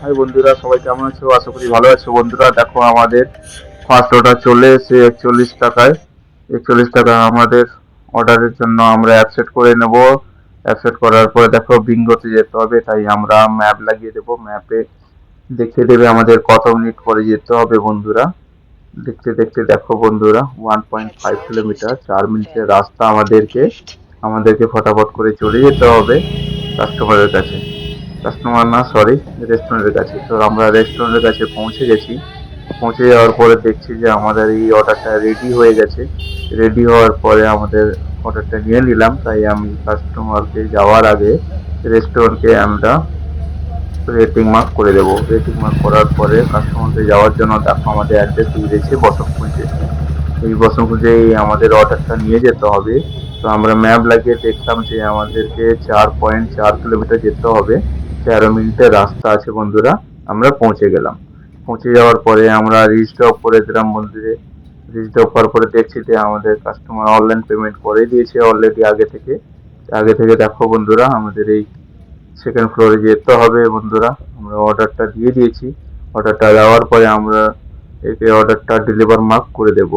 High বন্ধুরা, সবাই কেমন আছো? আশা করি ভালো আছো। বন্ধুরা দেখো, আমাদের ফার্স্ট অর্ডার চলে এসেছে 41 টাকায়। 41 টাকা আমাদের অর্ডারের জন্য আমরা অ্যাকসেপ্ট করে নেব। অ্যাকসেপ্ট করার পরে দেখো বিঙ্গোতে যেতে হবে, তাই আমরা ম্যাপ লাগিয়ে দেবো। ম্যাপে দেখিয়ে দেবে আমাদের কত মিনিট পরে যেতে হবে। বন্ধুরা দেখতে দেখতে দেখো বন্ধুরা, 1.5 কিলোমিটার, 4 মিনিটের রাস্তা আমাদেরকে ফটাফট করে চলে যেতে হবে কাস্টমারের কাছে। কাস্টমার না, সরি, রেস্টুরেন্টের কাছে। তো আমরা রেস্টুরেন্টের কাছে পৌঁছে গেছি। পৌঁছে যাওয়ার পরে দেখছি যে আমাদের এই অর্ডারটা রেডি হয়ে গেছে। রেডি হওয়ার পরে আমাদের অর্ডারটা নিয়ে নিলাম। তাই আমি কাস্টমারকে যাওয়ার আগে রেস্টুরেন্টকে আমরা রেটিং মার্ক করে দেবো। রেটিং মার্ক করার পরে কাস্টমারকে যাওয়ার জন্য দেখো আমাদের অ্যাড্রেস দিয়ে দিয়েছে বসতকুঞ্জে। এই বসতকুঞ্জে আমাদের অর্ডারটা নিয়ে যেতে হবে। তো আমরা ম্যাপ লাগিয়ে দেখলাম যে আমাদেরকে 4.4 কিলোমিটার যেতে হবে। 13 মিনিটের রাস্তা আছে বন্ধুরা। আমরা পৌঁছে গেলাম। পৌঁছে যাওয়ার পরে আমরা রিচ ড্রপ করে দিলাম মন্দিরে। রিচ ড্রপ করার পরে দেখছি যে আমাদের কাস্টমার অনলাইন পেমেন্ট করে দিয়েছে অলরেডি আগে থেকে দেখো বন্ধুরা, আমাদের এই সেকেন্ড ফ্লোরে যেতে হবে। বন্ধুরা আমরা অর্ডারটা দিয়ে দিয়েছি। অর্ডারটা দেওয়ার পরে আমরা একে অর্ডারটা ডেলিভার মার্ক করে দেব।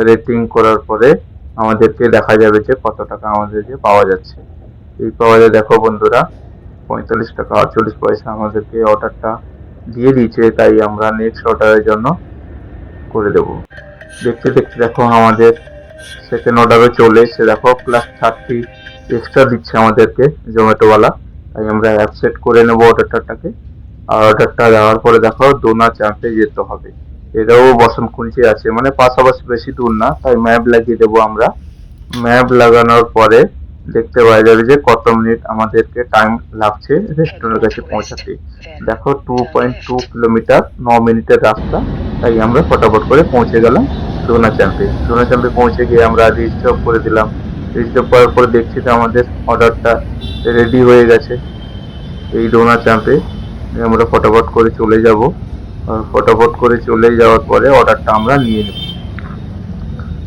রেটিং করার পরে আমাদেরকে দেখা যাবে যে কত টাকা আমাদেরকে পাওয়া যাচ্ছে। এই পাওয়া যায় দেখো বন্ধুরা, 45 টাকা 48 পয়সা আমাদেরকে অর্ডারটা দিয়ে দিয়েছে। তাই আমরা নেক্সট অর্ডারের জন্য করে দেব। দেখতে দেখতে দেখো আমাদের সেকেন্ড অর্ডারে চলে এসে দেখো +30 এক্সট্রা দিচ্ছে আমাদেরকে জোম্যাটোওয়ালা। তাই আমরা অ্যাকসেপ্ট করে নেব অর্ডারটাকে। আর অর্ডারটা দেওয়ার পরে দেখো দোনা চাপে যেতে হবে। এটাও বসন্তকুঞ্জে আছে, মানে পাশাপাশি, বেশি দূর না। তাই ম্যাপ লাগিয়ে দেবো আমরা। ম্যাপ লাগানোর পরে দেখতে পাওয়া যাবে যে কত মিনিট আমাদেরকে টাইম লাগছে রেস্টুরেন্টের কাছে পৌঁছাতে। দেখো 2.2 কিলোমিটার, 9 মিনিটের রাস্তা। তাই আমরা ফটাফট করে পৌঁছে গেলাম দোনা চ্যাম্পে পৌঁছে গিয়ে আমরা রিস্টার্ভ করে দিলাম। রিস্টার্ভ করার পরে দেখছি যে আমাদের অর্ডারটা রেডি হয়ে গেছে এই ডোনা চ্যাম্পে। আমরা ফটাফট করে চলে যাব। ফটাফট করে চলে যাওয়ার পরে অর্ডারটা আমরা নিয়ে নেব।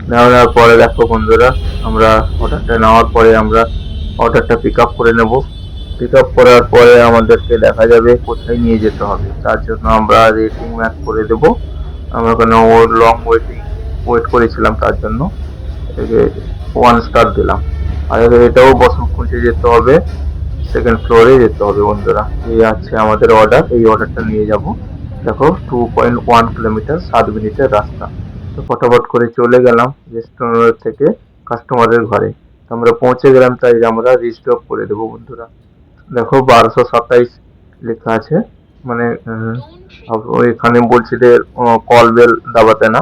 নেওয়ার পরে দেখো বন্ধুরা, আমরা অর্ডারটা নেওয়ার পরে আমরা অর্ডারটা পিক আপ করে নেব। পিক আপ করার পরে আমাদেরকে দেখা যাবে কোথায় নিয়ে যেতে হবে। তার জন্য আমরা রেটিং ম্যাপ করে দেব। আমরা ওখানে লং ওয়েট করেছিলাম, তার জন্য 1 স্টার দিলাম। আর এটাও বসন্তকুঞ্জে যেতে হবে, সেকেন্ড ফ্লোরে যেতে হবে। বন্ধুরা এই আছে আমাদের অর্ডার। এই অর্ডারটা নিয়ে যাব। দেখো 2.1 কিলোমিটার, 7 মিনিটের রাস্তা। তো ফটাফট করে চলে গেলাম রেস্টুরেন্ট থেকে কাস্টমারের ঘরে। আমরা পৌঁছে গেলাম, তাই আমরা রিস্টপ করে দেবো। বন্ধুরা দেখো 1227 লেখা আছে, মানে এখানে বলছি যে কল বেল দাবাতে না।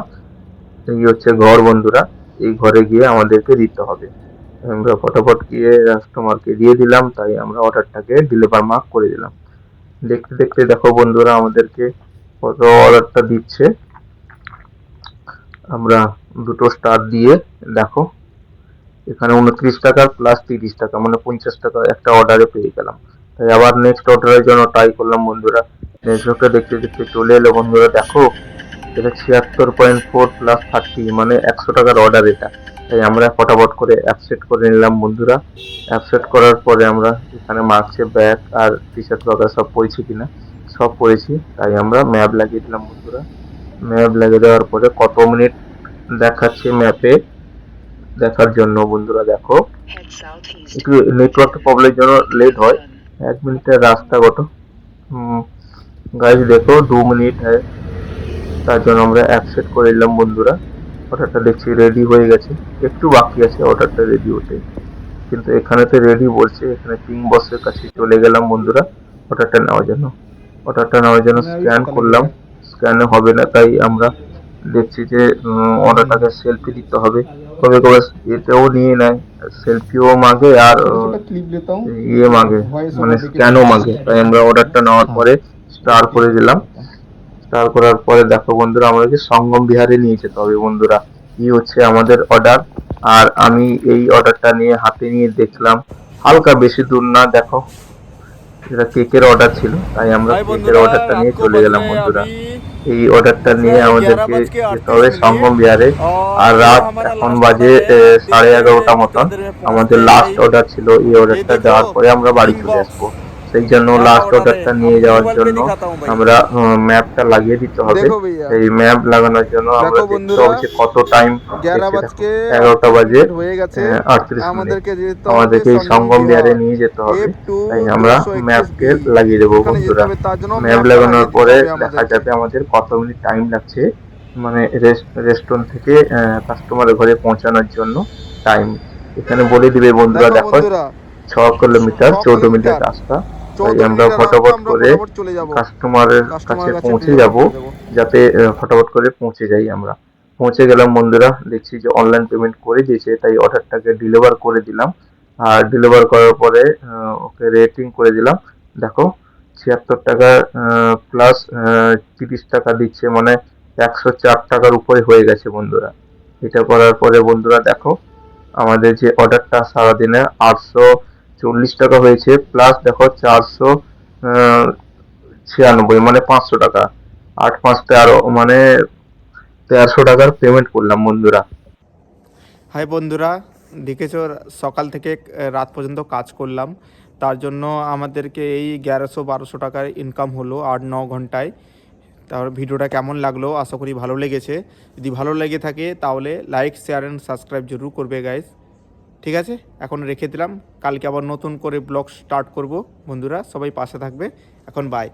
এই হচ্ছে ঘর বন্ধুরা। এই ঘরে গিয়ে আমাদেরকে দিতে হবে। আমরা ফটাফট গিয়ে কাস্টমারকে দিয়ে দিলাম। তাই আমরা অর্ডারটাকে ডেলিভার মার্ক করে দিলাম। দেখতে দেখতে দেখো বন্ধুরা আমাদেরকে কত অর্ডারটা দিচ্ছে। আমরা দুটো স্টার দিয়ে দেখো এখানে 29 টাকা +30 টাকা, মানে 50 টাকা একটা অর্ডারে পেয়ে গেলাম। তাই আবার নেক্সট অর্ডারের জন্য ট্রাই করলাম বন্ধুরা। নেক্সট অর্ডার দেখতে দেখতে চলে এলো বন্ধুরা। দেখো এটা 76.4 +30, মানে 100 টাকার অর্ডার এটা। তাই আমরা ফটাফট করে অ্যাকসেপ্ট করে নিলাম বন্ধুরা। অ্যাকসেপ্ট করার পরে আমরা এখানে মার্কসে ব্যাগ আর টি শার্ট বাগা সব পরেছি কিনা, সব পরেছি। তাই আমরা ম্যাপ লাগিয়ে দিলাম বন্ধুরা। ম্যাপ লাগিয়ে দেওয়ার পরে কত মিনিট দেখাচ্ছে ম্যাপে দেখার জন্য বন্ধুরা। দেখো একটু নেটওয়ার্ক প্রবলেমের জন্য লেট হয়। 1 মিনিটের রাস্তা কত গাইজ, দেখো 2 মিনিট হয়। তার জন্য আমরা অ্যাকসেপ্ট করে নিলাম বন্ধুরা। অর্ডারটা দেখছি রেডি হয়ে গেছে। একটু বাকি আছে অর্ডারটা রেডি হতে, কিন্তু এখানে তো রেডি বলছে। এখানে পিং বসের কাছে চলে গেলাম বন্ধুরা অর্ডারটা নেওয়ার জন্য। স্ক্যান করলাম, স্ক্যানে হবে না। তাই আমরা দেখছি যে অর্ডারটাকে সেলফি দিতে হবে। কবে কবে এটাও নিয়ে নেয়, সেলফিও মাগে আর ইয়ে মাগে, মানে স্ক্যানও মাগে। তাই আমরা অর্ডারটা নেওয়ার পরে স্টার করে দিলাম। স্টার করার পরে দেখো বন্ধুরা আমাদেরকে সঙ্গম বিহারে নিয়ে যেতে হবে। বন্ধুরা এই হচ্ছে আমাদের অর্ডার। আর আমি এই অর্ডারটা নিয়ে হাতে নিয়ে দেখলাম, হালকা বেশি দূর না। দেখো এটা কেকের অর্ডার ছিল, তাই আমরা কেকের অর্ডারটা নিয়ে চলে গেলাম বন্ধুরা। এই অর্ডারটা নিয়ে আমাদেরকে যেতে হবে সঙ্গম বিহারে। আর রাত এখন বাজে 11:30 মতন। আমাদের লাস্ট অর্ডার ছিল। এই অর্ডারটা দেওয়ার পরে আমরা বাড়ি চলে আসবো। সেই জন্য क्या লাস্ট ऑर्डर है? অর্ডারটা নিয়ে आपको যাওয়ার मोबाइल पे জন্য दिखाता हूँ भाई। আমরা ম্যাপটা লাগিয়ে দিতে হবে। देखो भैया, এই ম্যাপ লাগানোর জন্য আমরা দেখো দেখতে বন্ধুরা, হবে যে কত টাইম 11 দেখছে। দেখো বাজকে 11টা 38 বাজে মিনিট হয়ে গেছে। 38 মিনিট। আমাদেরকে যেতে হবে আমাদেরকে এই সঙ্গম সঙ্গম বিহার বিহারে নিয়ে যেতে হবে, F2 তাই আমরা 231B। ম্যাপকে লাগিয়ে দেবো ওখানে যেতে বন্ধুরা। হবে, তার জন্য ম্যাপ ম্যাপটা লাগানোর লাগিয়ে দিতে পরে হবে দেখা আমাদেরকে। যাবে আমাদের কত মিনিট টাইম লাগছে, মানে রেস্টুরেন্ট থেকে কাস্টমারের ঘরে পৌঁছানোর জন্য টাইম এখানে বলে দিবে বন্ধুরা। দেখো দেখো বন্ধুরা, 6 কিলোমিটার 14 মিনিটের কিলোমিটার রাস্তা, তাই 14 আমরা মিনিটের রাস্তা, ফটাফট আমরা করে ফটাফট চলে যাব, কাস্টমারের কাছে কাস্টমার কাছে পৌঁছে ডেলিভার যাব, করে দেবো। যাতে ফটাফট করে পৌঁছে যাই আমরা। পৌঁছে গেলাম বন্ধুরা, দেখছি যে অনলাইন পেমেন্ট করে দিয়েছে, তাই অর্ডারটাকে ডেলিভার করে দিলাম। আর ডেলিভার করার পরে ওকে রেটিং করে দিলাম। দেখো 76 টাকা প্লাস 30 টাকা দিচ্ছে, মানে 104 টাকার উপরে হয়ে গেছে বন্ধুরা। এটা করার পরে বন্ধুরা দেখো আমাদের যে অর্ডারটা সারাদিনে 840 টাকা হয়েছে, প্লাস দেখো 496, মানে 500 টাকা, 8 5 13, মানে 1300 টাকার পেমেন্ট করলাম বন্ধুরা। হাই বন্ধুরা, দেখেছো সকাল থেকে রাত পর্যন্ত কাজ করলাম, তার জন্য আমাদেরকে এই 1100-1200 টাকার ইনকাম হলো 8-9 ঘন্টায়। তাহলে ভিডিওটা কেমন লাগলো, আশা করি ভালো লেগেছে। যদি ভালো লেগে থাকে তাহলে লাইক, শেয়ার অ্যান্ড সাবস্ক্রাইব জরুর করবে গাইস। ঠিক আছে, এখন রেখে দিলাম, কালকে আবার নতুন করে ব্লগ স্টার্ট করব। বন্ধুরা সবাই পাশে থাকবে, এখন বাই।